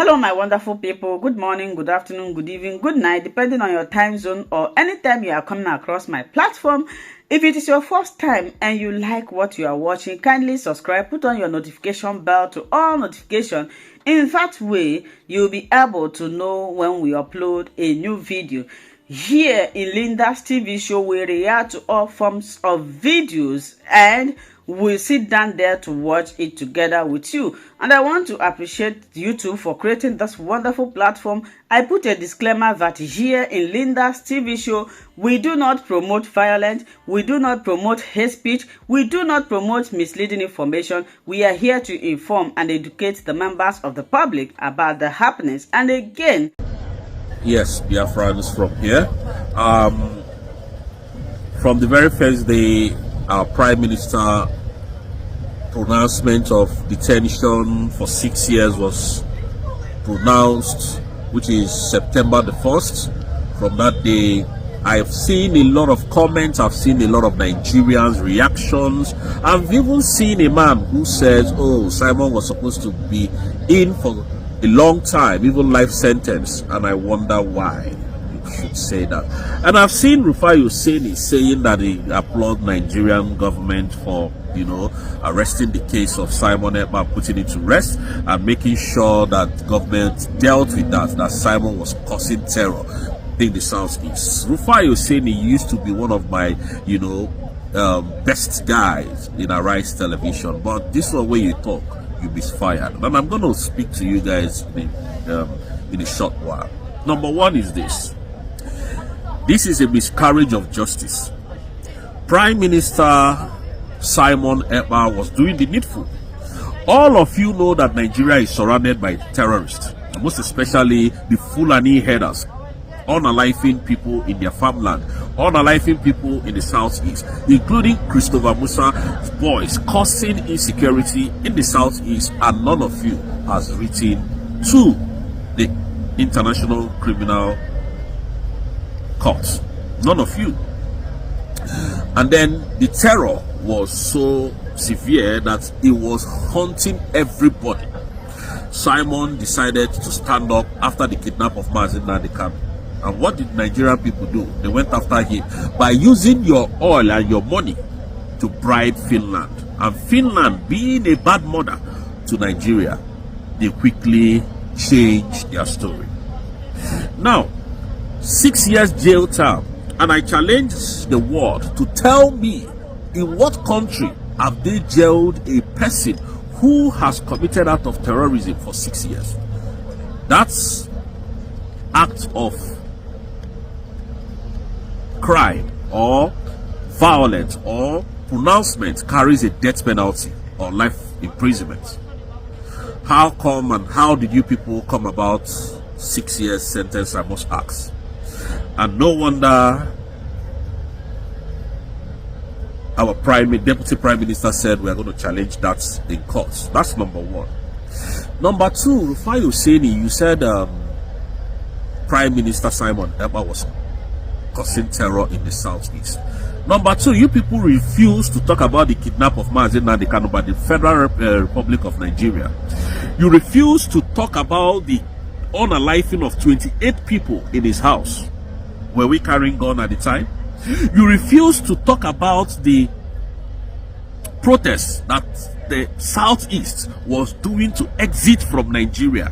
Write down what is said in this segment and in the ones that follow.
Hello, my wonderful people. Good morning, good afternoon, good evening, good night, depending on your time zone or anytime you are coming across my platform. If it is your first time and you like what you are watching, kindly subscribe, put on your notification bell to all notifications. In that way, you'll be able to know when we upload a new video. Here in Linda's TV show, we react to all forms of videos and we'll sit down there to watch it together with you. And I want to appreciate YouTube for creating this wonderful platform. I put a disclaimer that here in Linda's TV show, we do not promote violence, we do not promote hate speech, we do not promote misleading information. We are here to inform and educate the members of the public about the happenings. And again, yes, Biafrans from here. From the very first day, our Prime Minister pronouncement of detention for 6 years was pronounced, which is September the 1st. From that day, I've seen a lot of comments, I've seen a lot of Nigerians' reactions. I've even seen a man who says, oh, Simon was supposed to be in for a long time, even life sentence, and I wonder why you should say that. And I've seen Rufai Hussein saying that he applaud Nigerian government for, you know, arresting the case of Simon Ekpa, putting it to rest and making sure that government dealt with that Simon was causing terror in the Southeast. Rufai Hussein used to be one of my, you know, best guys in Arise television, but this one where you talk, you misfired. And I'm going to speak to you guys in a short while. Number one is this. This is a miscarriage of justice. Prime Minister Simon Ekpa was doing the needful. All of you know that Nigeria is surrounded by terrorists, most especially the Fulani herders, unaliving people in their farmland, unaliving people in the Southeast, including Christopher Musa's boys, causing insecurity in the Southeast, and none of you has written to the International Criminal Court. None of you. And then the terror was so severe that it was haunting everybody. Simon decided to stand up after the kidnap of Nnamdi Kanu. And what did Nigerian people do? They went after him by using your oil and your money to bribe Finland. And Finland, being a bad mother to Nigeria, they quickly changed their story. Now, 6 years jail term, and I challenge the world to tell me in what country have they jailed a person who has committed act of terrorism for 6 years. That's act of crime or violence or pronouncement carries a death penalty or life imprisonment. How come and how did you people come about 6 years sentence, I must ask? And no wonder our Deputy Prime Minister said we are going to challenge that in court. That's number one. Number two, Rufai Hussein, you said Prime Minister Simon Ekpa was causing terror in the Southeast. Number two, you people refuse to talk about the kidnap of Nnamdi Kanu by the Federal Republic of Nigeria. You refuse to talk about the unaliving of 28 people in his house. Were we carrying gun at the time? You refuse to talk about the protests that the Southeast was doing to exit from Nigeria.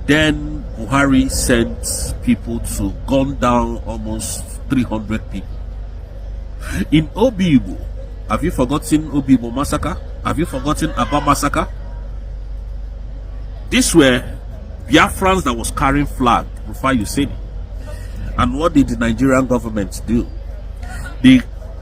Then Buhari sent people to gun down almost 300 people. In Igbo, have you forgotten Igbo massacre? Have you forgotten Aba massacre? These were Biafrans that was carrying flag, Rufai Hussein. And what did the Nigerian government do? They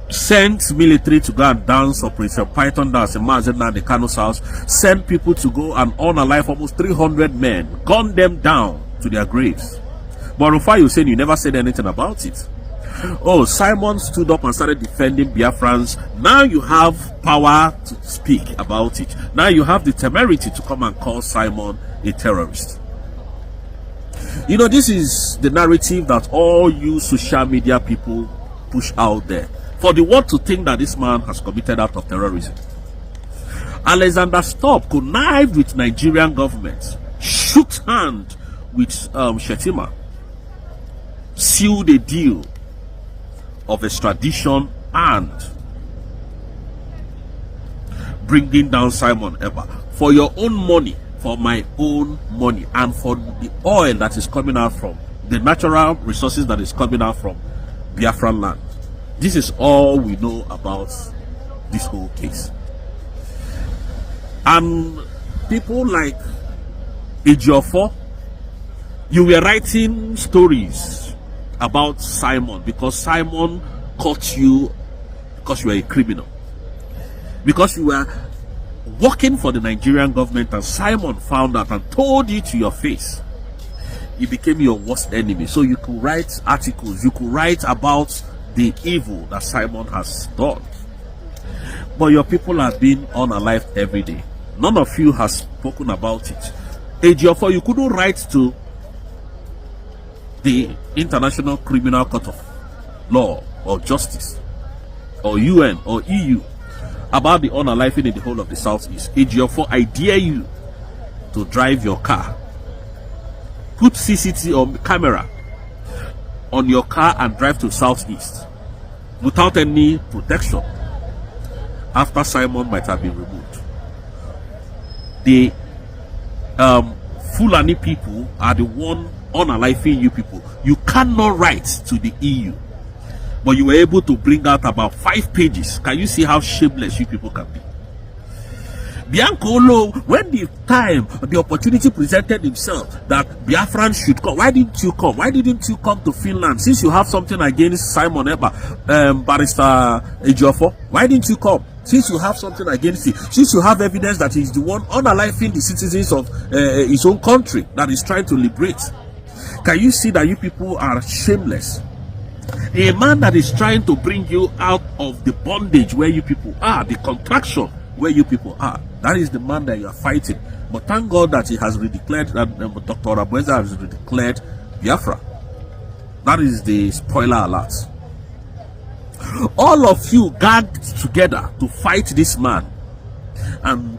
sent military to go and dance Operation Python dance in Nnamdi Kanu's house, sent people to go and unalive almost 300 men, gun them down to their graves. But Rufai Hussein, you never said anything about it. Oh, Simon stood up and started defending Biafrans. Now you have power to speak about it. Now you have the temerity to come and call Simon a terrorist. You know, this is the narrative that all you social media people push out there for the world to think that this man has committed act of terrorism. Alexander Stubb connived with Nigerian government, shook hand with Shettima, sealed a deal of extradition and bringing down Simon Ekpa for your own money, for my own money, and for the oil that is coming out from the natural resources that is coming out from Biafran land. This is all we know about this whole case. And people like Ejiofor, you were writing stories about Simon because Simon caught you because you were a criminal, because you were working for the Nigerian government, and Simon found out and told you to your face. He became your worst enemy. So you could write articles, you could write about the evil that Simon has done. But your people have been unalived every day. None of you has spoken about it. Ejiofor, you couldn't write to the International Criminal Court of Law or Justice or UN or EU about the unaliving in the whole of the Southeast. Ejiofor, I dare you to drive your car, put CCTV or camera on your car and drive to Southeast without any protection after Simon might have been removed. The Fulani people are the one unaliving you people. You cannot write to the EU, but you were able to bring out about 5 pages. Can you see how shameless you people can be? Biankolo, when the opportunity presented himself that Biafran should come, why didn't you come? Why didn't you come to Finland? Since you have something against Simon Ekpa, Barrister Ejiofor, why didn't you come? Since you have something against him, since you have evidence that he's the one unaliving the citizens of his own country that is trying to liberate. Can you see that you people are shameless? A man that is trying to bring you out of the bondage where you people are, the contraction where you people are, that is the man that you are fighting. But thank God that he has redeclared, that Dr. Abueza has redeclared Biafra. That is the spoiler alert. All of you gagged together to fight this man, and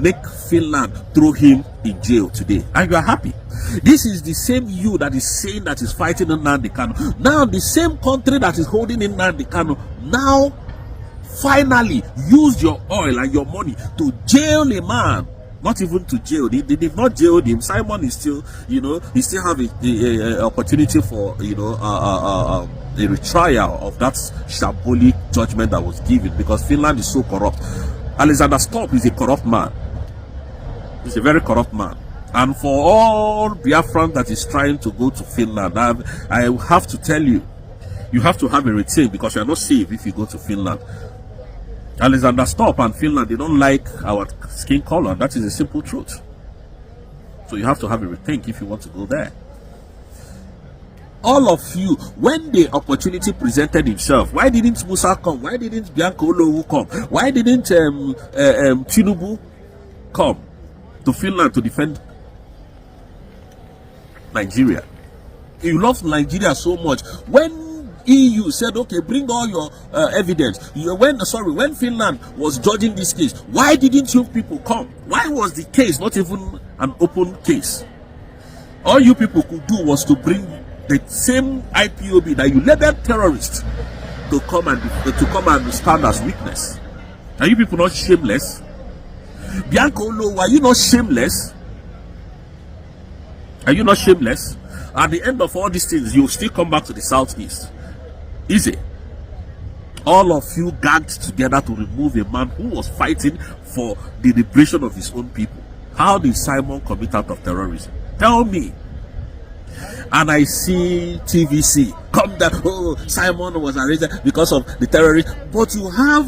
make Finland throw him in jail today, and you are happy. This is the same you that is saying that is fighting Nnamdi Kanu. Now the same country that is holding in Nnamdi Kanu now finally used your oil and your money to jail a man. Not even to jail. They've not jailed him. Simon is still, he still have a opportunity for, a retrial of that shambolic judgment that was given, because Finland is so corrupt. Alexander Stubb is a corrupt man. He's a very corrupt man. And for all Biafran that is trying to go to Finland, I have to tell you, you have to have a rethink, because you are not safe if you go to Finland. Alexander Stubb and Finland, they don't like our skin color. That is a simple truth. So you have to have a rethink if you want to go there. All of you, when the opportunity presented himself, why didn't Musa come? Why didn't Bianca Olowu come? Why didn't Tinubu come to Finland to defend Nigeria? You love Nigeria so much. When EU said, okay, bring all your evidence. When Finland was judging this case, why didn't you people come? Why was the case not even an open case? All you people could do was to bring the same IPOB that you labeled terrorists to come and stand as witness. Are you people not shameless? Bianca Olo, are you not shameless? Are you not shameless? At the end of all these things, you still come back to the Southeast. Easy. All of you gagged together to remove a man who was fighting for the liberation of his own people. How did Simon commit out of terrorism? Tell me. And I see TVC come down. Oh, Simon was arrested because of the terrorists. But you have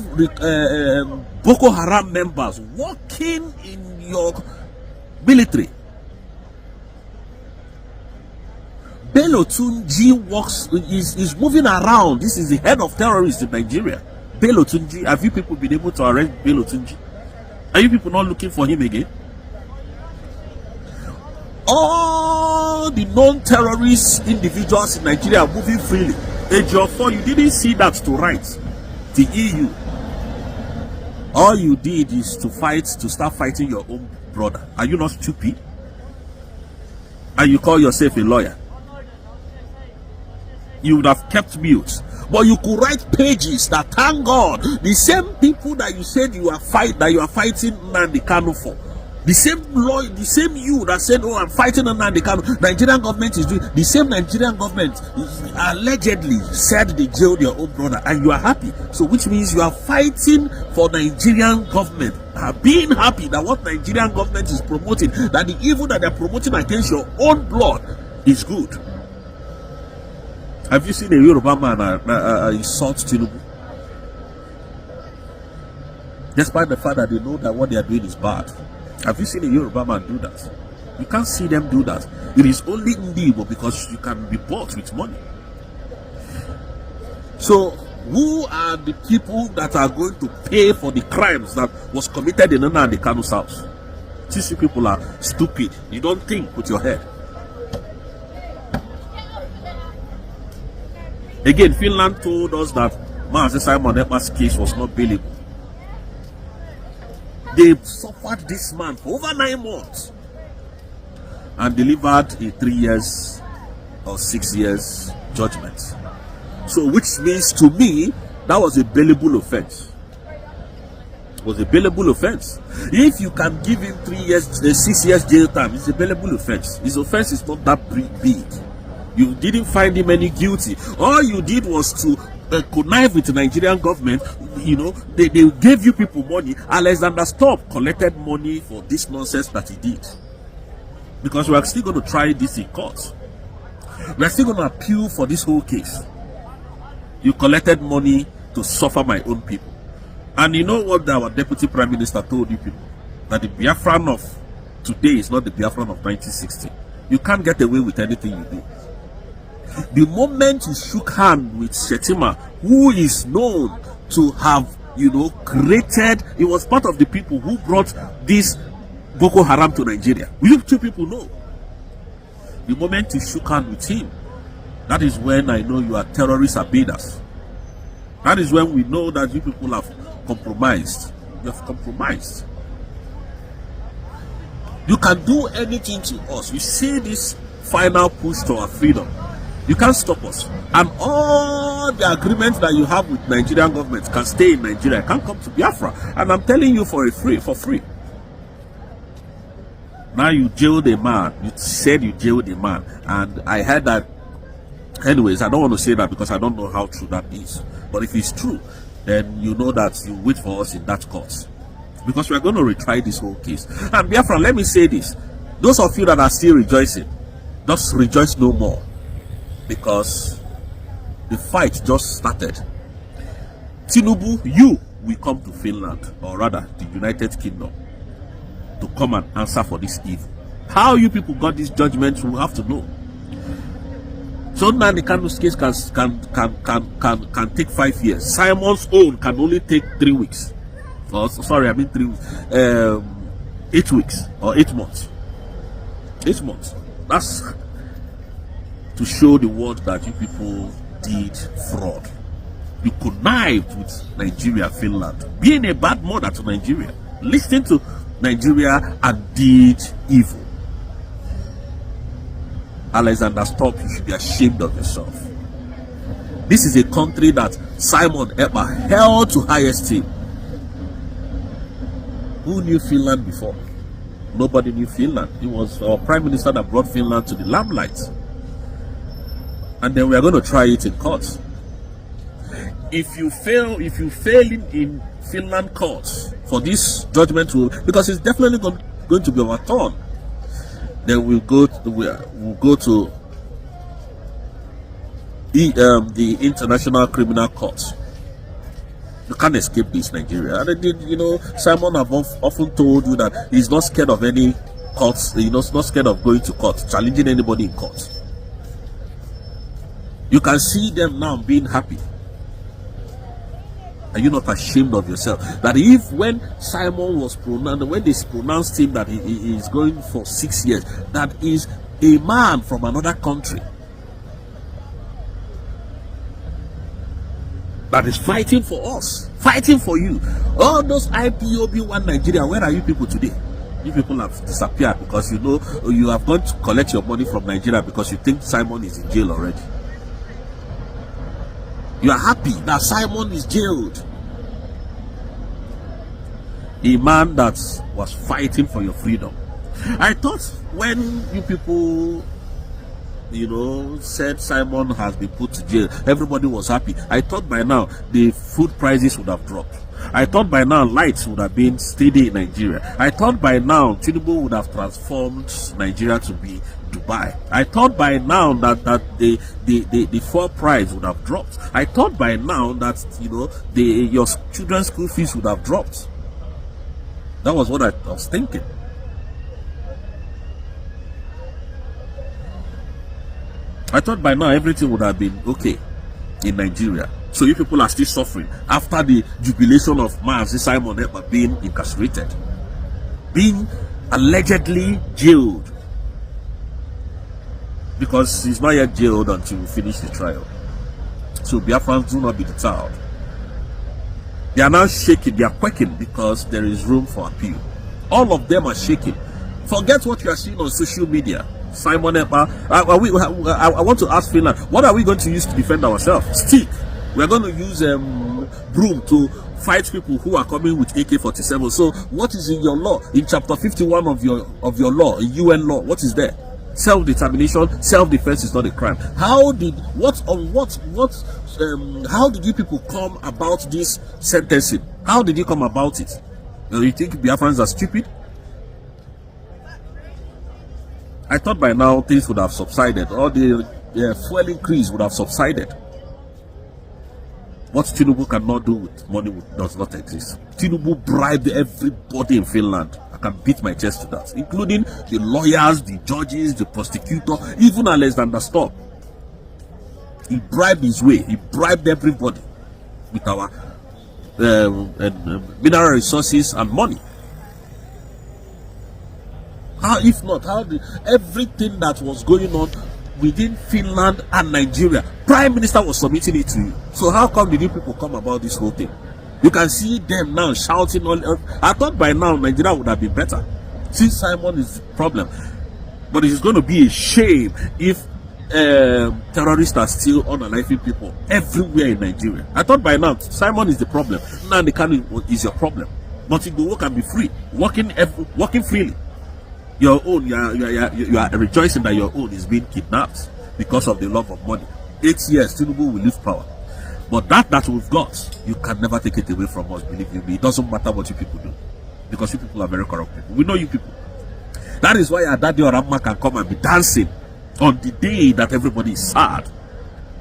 Boko Haram members working in your military. Bello Tunji is moving around. This is the head of terrorists in Nigeria. Bello Tunji. Have you people been able to arrest Bello Tunji? Are you people not looking for him again? All the non-terrorist individuals in Nigeria are moving freely. Ejiofor, you didn't see that to write. The EU. All you did is to start fighting your own brother. Are you not stupid? And you call yourself a lawyer? You would have kept mute. But you could write pages that, thank God, the same people that you said you are fighting Nnamdi Kanu for, the same lawyer, the same you that said, oh, I'm fighting Nnamdi Kanu, Nigerian government is doing, the same Nigerian government allegedly said they jailed your own brother, and you are happy. So which means you are fighting for Nigerian government, being happy that what Nigerian government is promoting, that the evil that they're promoting against your own blood is good. Have you seen a Yoruba man insult Tinubu? Despite the fact that they know that what they are doing is bad. Have you seen a Yoruba man do that? You can't see them do that. It is only in the Igbo, because you can be bought with money. So, who are the people that are going to pay for the crimes that was committed in Nnamdi Kanu's house? These people are stupid. You don't think with your head. Again, Finland told us that Mazi Simon Ekpa's case was not bailable. They suffered this man for over 9 months and delivered a 3 years or 6 years judgment. So, which means to me, that was a bailable offense. It was a bailable offense. If you can give him 3 years, 6 years jail time, it's a bailable offense. His offense is not that big. You didn't find him any guilty. All you did was to connive with the Nigerian government. You know, they gave you people money. Alexander Stubb collected money for this nonsense that he did. Because we are still going to try this in court. We are still going to appeal for this whole case. You collected money to suffer my own people. And you know what our Deputy Prime Minister told you people? That the Biafran of today is not the Biafran of 1960. You can't get away with anything you do. The moment you shook hand with Shetima, who is known to have, you know, created, he was part of the people who brought this Boko Haram to Nigeria. You two people know. The moment you shook hand with him, that is when I know you are terrorist abetors. That is when we know that you people have compromised. You have compromised. You can do anything to us. You see this final push to our freedom. You can't stop us. And all the agreements that you have with Nigerian government can stay in Nigeria, can't come to Biafra. And I'm telling you for free. Now you jailed a man. You said you jailed a man. And I heard that. Anyways, I don't want to say that because I don't know how true that is. But if it's true, then you know that you wait for us in that court. Because we are going to retry this whole case. And Biafra, let me say this. Those of you that are still rejoicing, just rejoice no more. Because the fight just started. Tinubu, you will come to Finland, or rather the United Kingdom, to come and answer for this evil. How you people got this judgment, we have to know. So now the Kanu's case can take 5 years. Simon's own can only take 3 weeks. Oh, sorry, I mean 3 weeks. 8 weeks or 8 months. 8 months. That's to show the world that you people did fraud. You connived with Nigeria, Finland, being a bad mother to Nigeria, listening to Nigeria, and did evil. Alexander Stubb, you should be ashamed of yourself. This is a country that Simon Ekpa held to high esteem. Who knew Finland before? Nobody knew Finland. It was our Prime Minister that brought Finland to the limelight. And then we are going to try it in court. If you fail in Finland courts for this judgment, because it's definitely going to be overturned, then we'll go to the International Criminal Court. You can't escape this, Nigeria. And you know, Simon have often told you that he's not scared of any courts. He's not scared of going to court, challenging anybody in court. You can see them now being happy. Are you not ashamed of yourself? That if when Simon was pronounced, when they pronounced him that he is going for 6 years, that is a man from another country. that is fighting for us, fighting for you. All those IPOB one Nigeria, where are you people today? You people have disappeared because you know you have gone to collect your money from Nigeria because you think Simon is in jail already. You are happy that Simon is jailed. A man that was fighting for your freedom. I thought when you people, you know, said Simon has been put to jail, everybody was happy. I thought by now the food prices would have dropped. I thought by now lights would have been steady in Nigeria. I thought by now Tinubu would have transformed Nigeria to be Dubai. I thought by now that the fuel price would have dropped. I thought by now that, you know, your children's school fees would have dropped. That was what I was thinking. I thought by now everything would have been okay in Nigeria. So you people are still suffering after the jubilation of Mazi Simon Ekpa being incarcerated, being allegedly jailed, because he's not yet jailed until we finish the trial. So Biafrans, do not be deterred. They are now shaking, they are quaking because there is room for appeal. All of them are shaking. Forget what you are seeing on social media. Simon Ekpa, I want to ask Finland, what are we going to use to defend ourselves? Stick. We are going to use broom to fight people who are coming with AK-47. So what is in your law? In chapter 51 of your law, in UN law, what is there? Self-determination, self-defense is not a crime. How did how did you people come about this sentencing? How did you come about it? You think Biafrans are stupid? I thought by now things would have subsided. All the fuel increase would have subsided. What Tinubu cannot do with money does not exist. Tinubu bribed everybody in Finland. I can beat my chest to that, including the lawyers, the judges, the prosecutor, even Alexander Stubb. He bribed his way. He bribed everybody with our mineral resources and money. How, if not, how did everything that was going on within Finland and Nigeria, Prime Minister was submitting it to you? So how come did you people come about this whole thing? You can see them now shouting all. I thought by now Nigeria would have been better, since Simon is the problem. But it's going to be a shame if terrorists are still unaliving people everywhere in Nigeria. I thought by now Simon is the problem. Now the Kanu is your problem. But Igbo can be free, walking freely. Your own, you are rejoicing that your own is being kidnapped because of the love of money. 8 years, Tinubu will leave power. But that we've got, you can never take it away from us, believe you me. It doesn't matter what you people do, because you people are very corrupt people. We know you people. That is why Adadi or Ramma can come and be dancing on the day that everybody is sad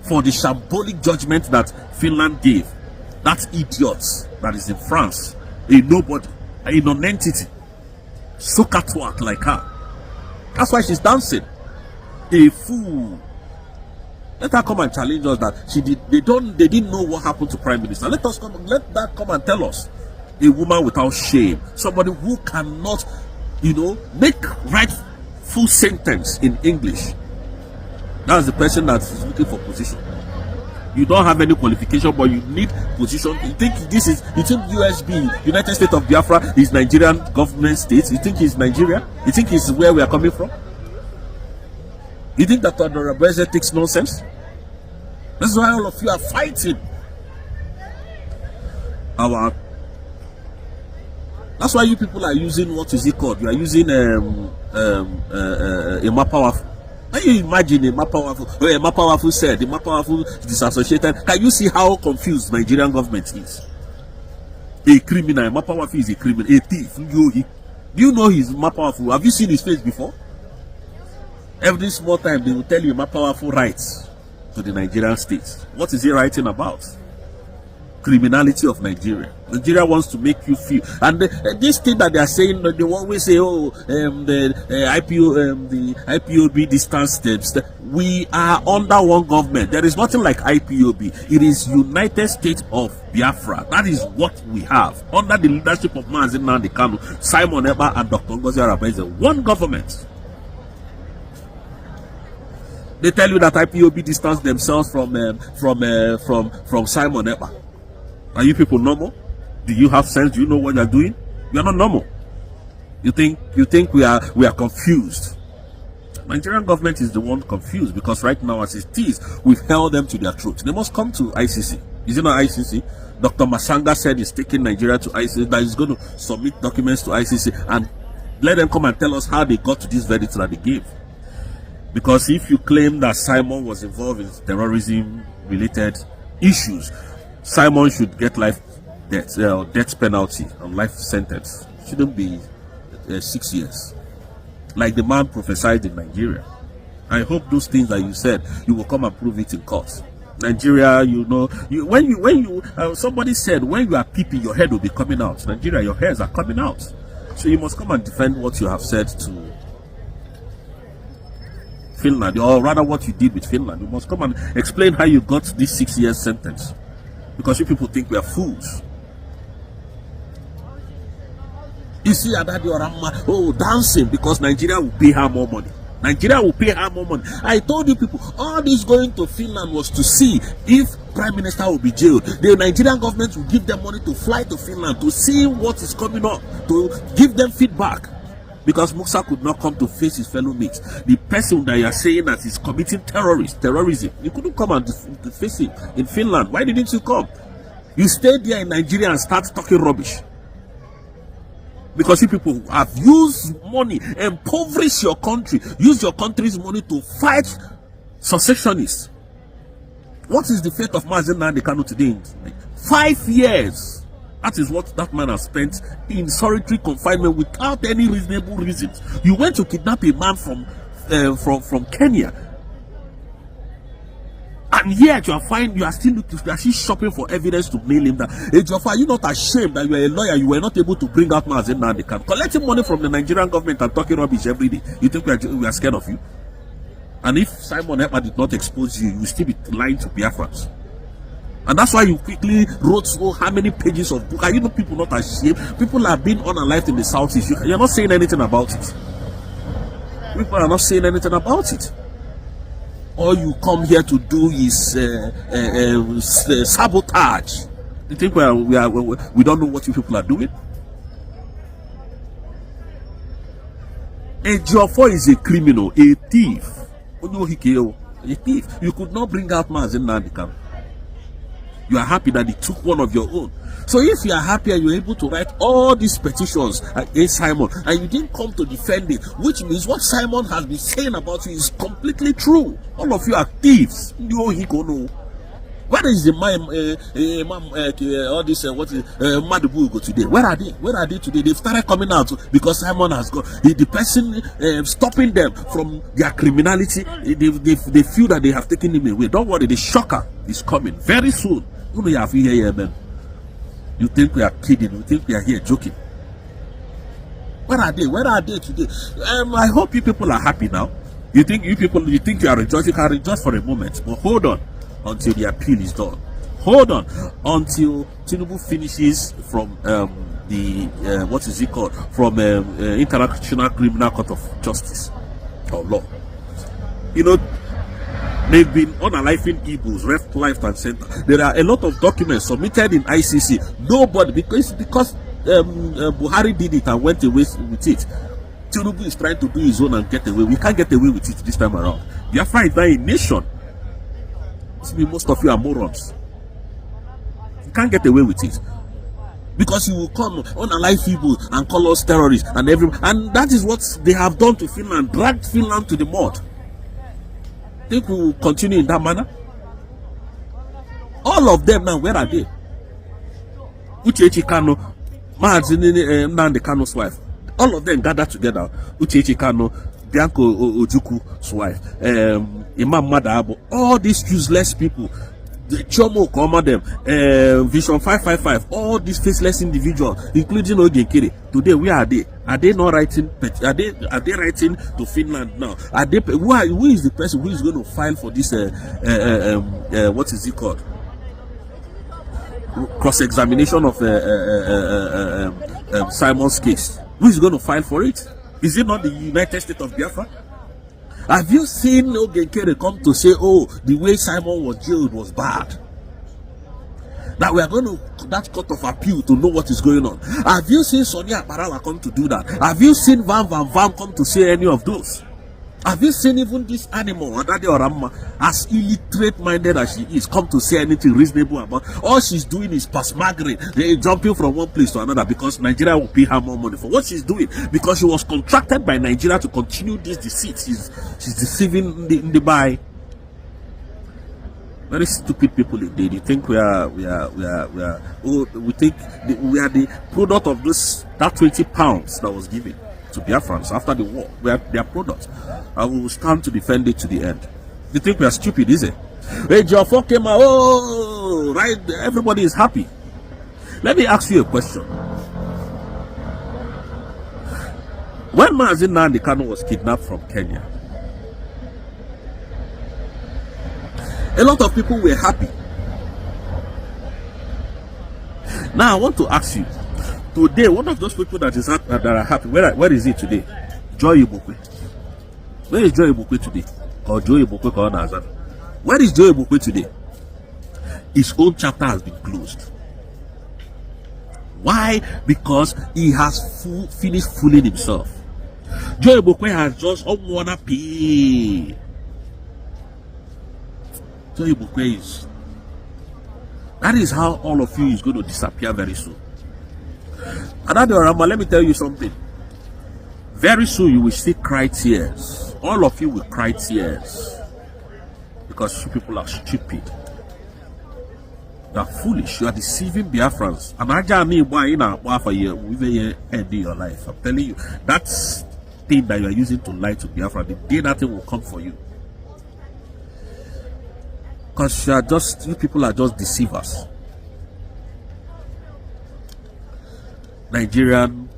for the shambolic judgment that Finland gave. That idiot that is in France, a nobody, a non-entity, soca twat like her. That's why she's dancing. A fool. Let her come and challenge us that they didn't know what happened to Prime Minister. Let that come and tell us. A woman without shame, somebody who cannot, you know, make rightful sentence in English. That's the person that is looking for position. You don't have any qualification, but you need position. You think USB, United States of Biafra, is Nigerian government state? You think it's Nigeria? You think it's where we are coming from? You think that Nnamdi takes nonsense? That's why all of you are fighting. That's why you people are using, what is it called? You are using a more powerful. Can you imagine a more powerful said, the more powerful disassociated? Can you see how confused Nigerian government is? A criminal, a more powerful is a criminal, a thief. Do you know he's more powerful? Have you seen his face before? Every small time they will tell you more powerful rights to the Nigerian state. What is he writing about? Criminality of Nigeria. Nigeria wants to make you feel, and this thing that they are saying, they always say, oh, the IPOB distance steps. We are under one government. There is nothing like IPOB. It is United States of Biafra. That is what we have under the leadership of Nnamdi Kanu, Simon Ekpa, and Dr. Ngozi Arabeze. One government. They tell you that IPOB distance themselves from Simon Ekpa. Are you people normal? Do you have sense? Do you know what you're doing? You're not normal. You think we are confused. Nigerian government is the one confused, because right now, as it is, we've held them to their throat. They must come to ICC. Is it not ICC? Dr. Masanga said he's taking Nigeria to ICC, that he's going to submit documents to ICC and let them come and tell us how they got to this verdict that they gave. Because if you claim that Simon was involved in terrorism related issues, Simon should get death penalty and life sentence. It shouldn't be 6 years, like the man prophesied in Nigeria. I hope those things that you said, you will come and prove it in court. Nigeria, you know, somebody said when you are peeping, your head will be coming out. Nigeria, your hairs are coming out. So you must come and defend what you have said to Finland, or rather what you did with Finland. You must come and explain how you got this 6 years sentence, because you people think we are fools. You see Adadi Orama, dancing because Nigeria will pay her more money. Nigeria will pay her more money. I told you people, all this going to Finland was to see if Prime Minister will be jailed. The Nigerian government will give them money to fly to Finland to see what is coming up, to give them feedback. Because Musa could not come to face his fellow mates. The person that you are saying that is committing terrorism, you couldn't come and face him in Finland. Why didn't you come? You stayed there in Nigeria and start talking rubbish. Because you people have used money, impoverish your country, use your country's money to fight secessionists. What is the fate of Nnamdi Kanu today? 5 years. That is what that man has spent in solitary confinement without any reasonable reasons. You went to kidnap a man from Kenya, and yet you are still shopping for evidence to nail him down. Are you not ashamed that you are a lawyer? You were not able to bring out Nnamdi Kanu, collecting money from the Nigerian government and talking rubbish every day. You think we are scared of you? And if Simon Ekpa did not expose you, you will still be lying to Biafrans. And that's why you quickly wrote how many pages of book. Are you people not ashamed? People have been unalived in the Southeast. You're not saying anything about it. People are not saying anything about it. All you come here to do is sabotage. You think we don't know what you people are doing? Ejiofor is a criminal, a thief. A thief. You could not bring out Nnamdi Kanu. You are happy that he took one of your own. So if you are happy and you're able to write all these petitions against Simon, and you didn't come to defend it, which means what Simon has been saying about you is completely true. All of you are thieves. Where is the all this Madibu go today? Where are they? Where are they today? They've started coming out because Simon has got the person stopping them from their criminality. They feel that they have taken him away. Don't worry, the shocker is coming very soon. You have here, man. You think we are kidding? You think we are here joking? Where are they? Where are they today? I hope you people are happy now. You think you are rejoicing? You can rejoice for a moment, but hold on until the appeal is done. Hold on until Tinubu finishes from what is it called? From International Criminal Court of Justice or Law. You know, they've been unaliving Igbos left, right, and center. There are a lot of documents submitted in ICC. Nobody, because Buhari did it and went away with it. Tinubu is trying to do his own and get away. We can't get away with it this time around. Biafra is now a nation. Most of you are morons. You can't get away with it. Because you will come unalive people and call us terrorists and and that is what they have done to Finland, dragged Finland to the mud. Think we will continue in that manner? All of them now, where are they? Uchechi Kanu, Nnamdi Kanu's wife. All of them gathered together. Uchechi Kanu, Bianco Ojuku's wife, Imam Madabo, all these useless people, the Chomo command them, Vision 555, all these faceless individuals, including Ogenkere. Today, where are they? Are they not writing? Are they writing to Finland now? Are they? Who is the person who is going to file for this? What is it called? Cross-examination of Simon's case. Who is going to file for it? Is it not the United States of Biafra? Have you seen Ogenkere come to say, oh, the way Simon was jailed was bad? that we are going to that court of appeal to know what is going on. Have you seen Sonia Parawa come to do that? Have you seen Van come to say any of those? Have you seen even this animal, Adade Oramma, as illiterate-minded as she is, come to say anything reasonable about? All she's doing is pasmaggering, jumping from one place to another because Nigeria will pay her more money for what she's doing, because she was contracted by Nigeria to continue this deceit. She's deceiving the buy. Very stupid people indeed. You think we think we are the product of that 20 pounds that was given to Biafrans after the war. We are their product, and we will stand to defend it to the end. You think we are stupid, is it? Hey, Jofo came out, oh, right, everybody is happy. Let me ask you a question. When Nnamdi Kanu was kidnapped from Kenya, a lot of people were happy. Now I want to ask you, today, one of those people that are happy, where is he today? Joy Ibukwe. Where is Joy Ibukwe today? Or Joy Ibukwe or Nazar? Where is Joy Ibukwe today? His own chapter has been closed. Why? Because he has finished fooling himself. Joy Ibukwe has just wanna pay. Joy Ibukwe is. That is how all of you is going to disappear very soon. Let me tell you something. Very soon you will see cry tears. All of you will cry tears. Because you people are stupid. You are foolish. You are deceiving Biafrans. And I just need for you end your life. I'm telling you, that's thing that you are using to lie to Biafra, the day that thing will come for you. Because you people are just deceivers. Nigerian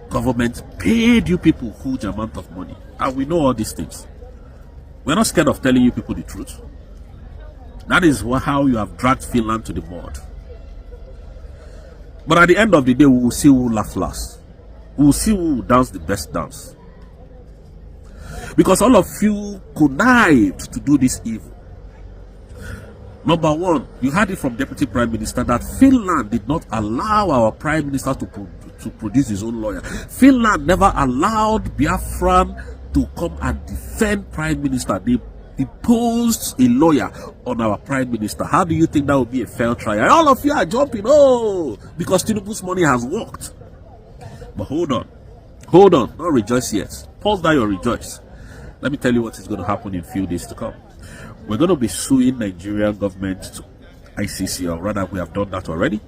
government paid you people huge amount of money, and we know all these things. We're not scared of telling you people the truth. That is how you have dragged Finland to the mud. But at the end of the day, we will see who laugh last. We will see who will dance the best dance. Because all of you connived to do this evil. Number one, you heard it from Deputy Prime Minister that Finland did not allow our Prime Minister to produce his own lawyer. Finland never allowed Biafran to come and defend Prime Minister. They imposed a lawyer on our Prime Minister. How do you think that would be a fair trial? All of you are jumping, oh, because Tinubu's money has worked. But hold on, don't rejoice yet. Pause down your rejoice. Let me tell you what is going to happen in a few days to come. We're going to be suing Nigerian government to ICC, or rather we have done that already.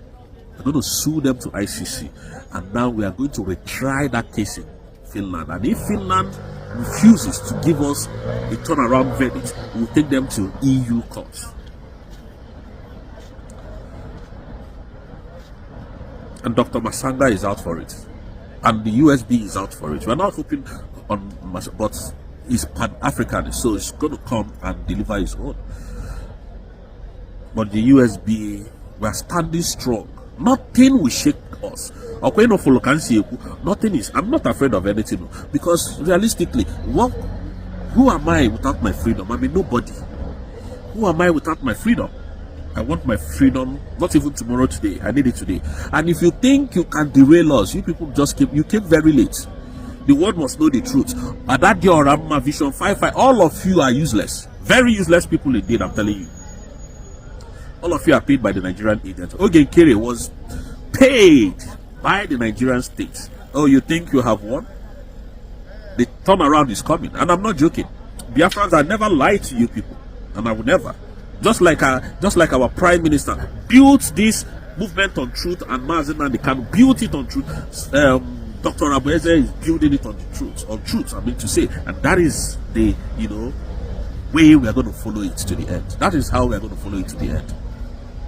We're going to sue them to ICC, and now we are going to retry that case in Finland. And if Finland refuses to give us a turnaround verdict, we'll take them to EU courts. And Dr. Masanga is out for it, and the USB is out for it. We're not hoping on, but he's Pan-African, so he's going to come and deliver his own. But the USB, we are standing strong. Nothing will shake us. Nothing is. I'm not afraid of anything, because realistically, who am I without my freedom? I mean, nobody. Who am I without my freedom? I want my freedom, not even tomorrow, today. I need it today. And if you think you can derail us, you people just came very late. The world must know the truth. At that Diorama Vision 5, all of you are useless. Very useless people indeed, I'm telling you. All of you are paid by the Nigerian agent. Ogen Kere was paid by the Nigerian state. Oh, you think you have won? The turnaround is coming. And I'm not joking. Biafrans, I never lied to you people. And I will never. Just like our Prime Minister built this movement on truth, and Nnamdi Kanu built it on truth. Dr. Abueze is building it on the truth, I mean to say, and that is the way we are going to follow it to the end. That is how we are going to follow it to the end,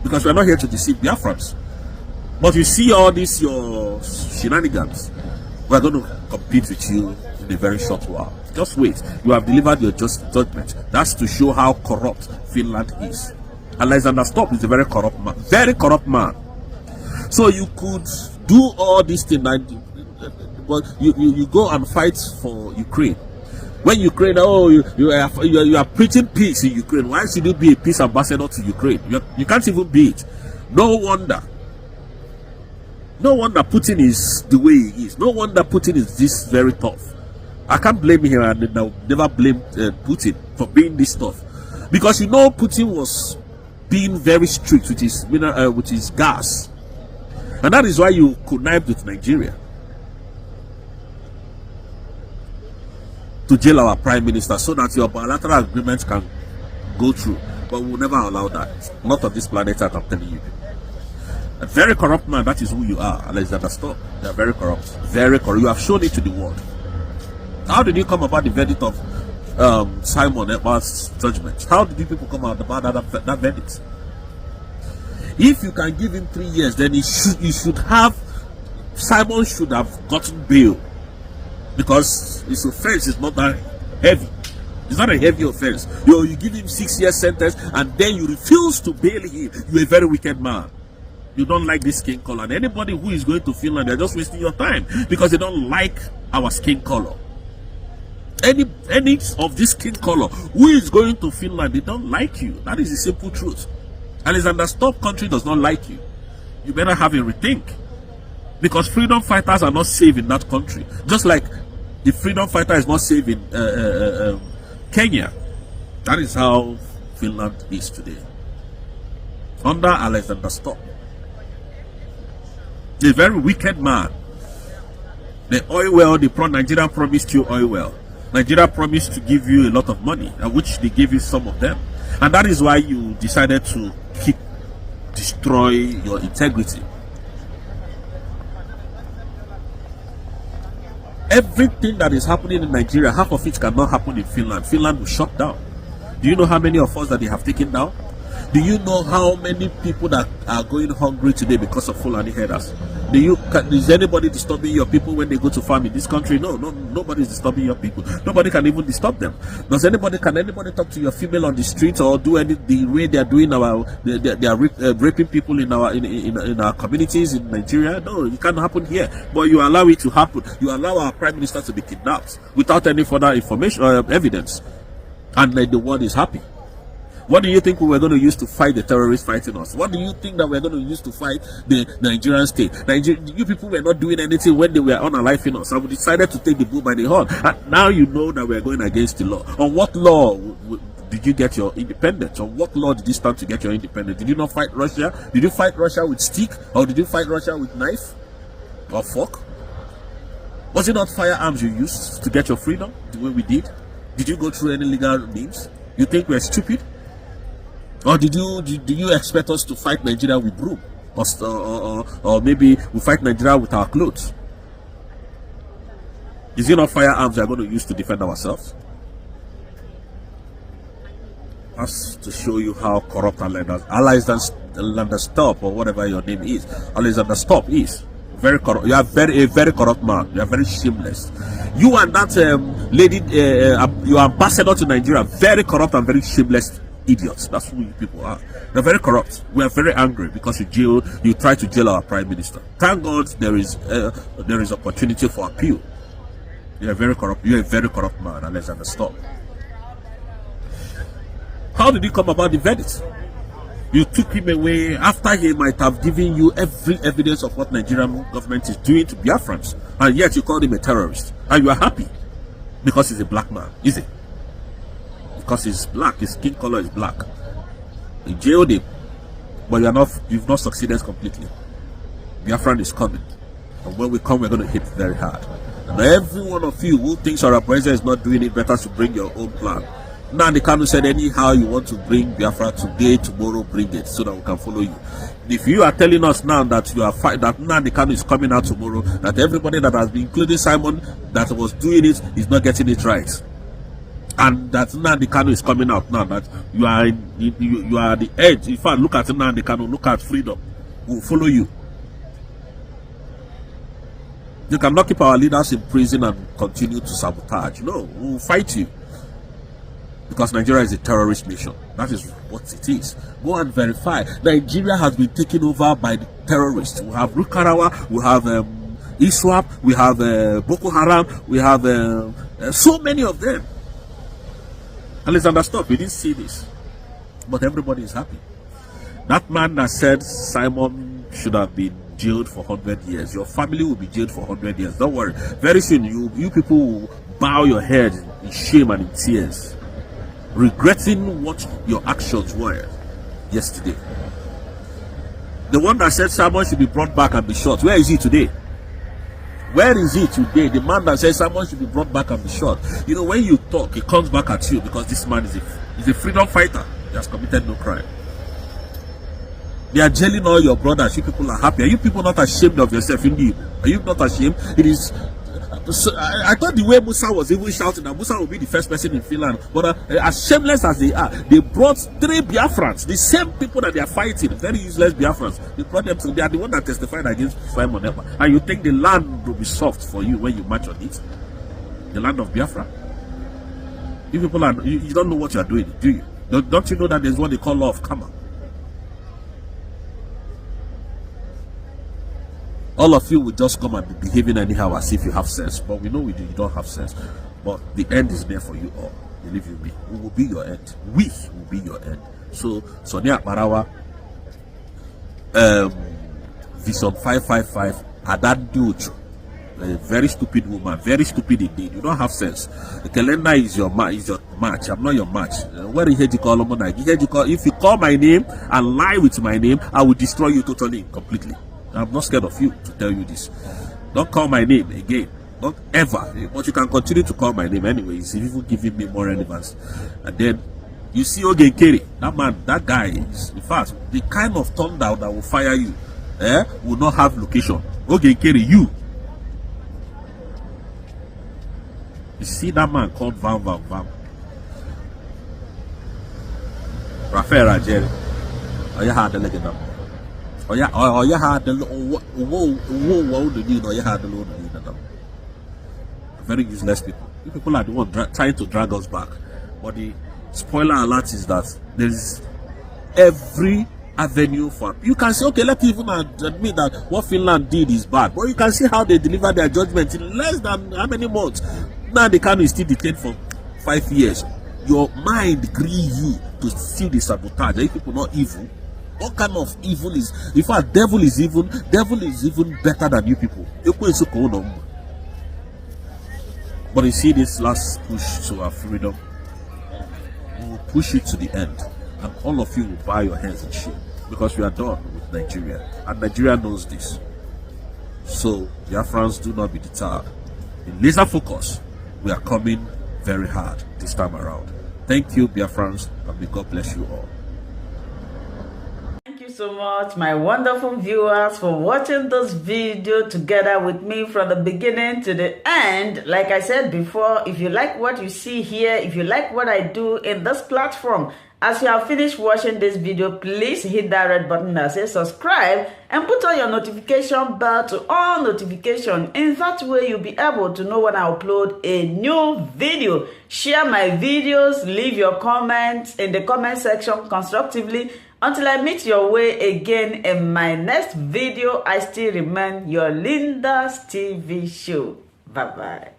because we are not here to deceive Biafrans. But you see all these your shenanigans, we are going to compete with you in a very short while. Just wait. You have delivered your just judgment. That's to show how corrupt Finland is. Alexander Stubb is a very corrupt man. So you could do all these things, but you go and fight for Ukraine. When Ukraine, oh, you are preaching peace in Ukraine. Why should you be a peace ambassador to Ukraine? You can't even be it. No wonder Putin is the way he is. No wonder Putin is this very tough. I can't blame him, and I'll never blame Putin for being this tough, because you know Putin was being very strict with his gas, and that is why you connived with Nigeria to jail our prime minister so that your bilateral agreements can go through. But we'll never allow that. Not on this planet, I'm telling you. A very corrupt man, that is who you are. Alexander, stop. You are very corrupt. Very corrupt. You have shown it to the world. How did you come about the verdict of Simon Ekpa's judgment? How did you people come out about that verdict? If you can give him 3 years, then Simon should have gotten bail, because his offense is not that heavy. It's not a heavy offense. You give him 6 years sentence and then you refuse to bail him. You're a very wicked man. You don't like this skin color. And anybody who is going to Finland, they're just wasting your time because they don't like our skin color. Any of this skin color who is going to Finland, they don't like you. That is the simple truth. Alexander, stop country does not like you. You better have a rethink, because freedom fighters are not safe in that country. Just like the freedom fighter is not safe in Kenya. That is how Finland is today. Under Alexander Stubb, a very wicked man. The oil well, Nigeria promised you oil well. Nigeria promised to give you a lot of money, which they gave you some of them. And that is why you decided to destroy your integrity. Everything that is happening in Nigeria, half of it cannot happen in Finland. Finland will shut down. Do you know how many of us that they have taken down? Do you know how many people that are going hungry today because of Fulani herders? Is anybody disturbing your people when they go to farm in this country? No, nobody is disturbing your people. Nobody can even disturb them. Can anybody talk to your female on the street or do the way they are doing they are raping people in our communities in Nigeria? No, it can't happen here. But you allow it to happen. You allow our prime minister to be kidnapped without any further information or evidence, and the world is happy. What do you think we were going to use to fight the terrorists fighting us? What do you think that we're going to use to fight the Nigerian state? You people were not doing anything when they were unaliving us, and we decided to take the bull by the horn. And now you know that we're going against the law. On what law did you get your independence? On what law did you stand to get your independence? Did you not fight Russia? Did you fight Russia with stick? Or did you fight Russia with knife? Or fork? Was it not firearms you used to get your freedom the way we did? Did you go through any legal means? You think we're stupid? Or do you expect us to fight Nigeria with broom? Or maybe we fight Nigeria with our clothes? Is it not firearms we are going to use to defend ourselves? That's to show you how corrupt Alexander Stubb, or whatever your name is, Alexander Stubb is. Very corrupt. You are a very corrupt man. You are very shameless. You and that lady, your ambassador to Nigeria, very corrupt and very shameless idiots. That's who you people are. They're very corrupt. We are very angry because you try to jail our prime minister. Thank God there is opportunity for appeal. You are very corrupt. You are a very corrupt man, Alexander Stubb. How did you come about the verdict? You took him away after he might have given you every evidence of what Nigerian government is doing to Biafrans, and yet you called him a terrorist, and you are happy because he's a black man, is it? Because he's black, his skin color is black. You jailed him, but you've not succeeded completely. Biafran is coming, and when we come, we're going to hit very hard. And every one of you who thinks our president is not doing it better to bring your own plan. Nnamdi Kanu said, anyhow you want to bring Biafra today, tomorrow, bring it so that we can follow you. If you are telling us now that that Nnamdi Kanu is coming out tomorrow, that everybody that has been, including Simon, that was doing it is not getting it right, and that Nnamdi Kanu is coming out now, that you are the edge. In fact, look at Nnamdi Kanu, look at freedom. We'll follow you. You cannot keep our leaders in prison and continue to sabotage. No, we'll fight you. Because Nigeria is a terrorist nation. That is what it is. Go and verify. Nigeria has been taken over by the terrorists. We have Rukarawa, we have ISWAP, we have Boko Haram, we have so many of them. Alexander, stop. We didn't see this. But everybody is happy. That man that said Simon should have been jailed for 100 years. Your family will be jailed for 100 years. Don't worry. Very soon, you people will bow your head in shame and in tears, regretting what your actions were yesterday. The one that said Simon should be brought back and be shot, where is he today? Where is he today? The man that says Simon should be brought back and be shot. You know, when you talk, it comes back at you because this man is a freedom fighter. He has committed no crime. They are jailing all your brothers. You people are happy. Are you people not ashamed of yourself indeed? Are you not ashamed? It is. So I thought the way Musa was even shouting that Musa will be the first person in Finland, but as shameless as they are, they brought 3 Biafrans, the same people that they are fighting, very useless Biafrans. They brought them, so they are the one that testified against Simon Ekpa. And you think the land will be soft for you when you march on it? The land of Biafra? You people are, you don't know what you are doing, do you? Don't you know that there's what they call law of karma? All of you will just come and be behaving anyhow as if you have sense, but we know you don't have sense. But the end is there for you all. Believe you me, we will be your end. We will be your end. So Sonia Marawa, Vision 555, Adan Duch, a very stupid woman, very stupid indeed. You don't have sense. The calendar is your match. I'm not your match. Where did you call if you call my name and lie with my name, I will destroy you totally, completely. I'm not scared of you to tell you this. Don't call my name again. Not ever. But you can continue to call my name anyways, if you giving me more relevance. And then you see Ogenkere, that man, that guy is, in fact, the kind of thunder that will fire you will not have location. Ogenkere, you see that man called Vam. Rafael Ajeri. Oh, you had the leg up. Oh yeah, you had the very useless people. You people are the one trying to drag us back. But the spoiler alert is that there is every avenue for. You can say, okay, let's even admit that what Finland did is bad, but you can see how they deliver their judgment in less than how many months. Now the Kanu is still detained for 5 years. Your mind grieves you to see the sabotage. Are you people not evil? What kind of evil is? In fact, devil is even better than you people. But you see this last push to our freedom, we will push it to the end, and all of you will bow your heads in shame because we are done with Nigeria, and Nigeria knows this. So, Biafrans, do not be deterred. In laser focus, we are coming very hard this time around. Thank you, Biafrans, and may God bless you all. So much, my wonderful viewers, for watching this video together with me from the beginning to the end. Like I said before, if you like what you see here, if you like what I do in this platform, as you have finished watching this video, please hit that red button that says subscribe and put on your notification bell to all notification. In that way, you'll be able to know when I upload a new video. Share my videos, leave your comments in the comment section constructively. Until I meet your way again in my next video, I still remain your Linda's TV show. Bye-bye.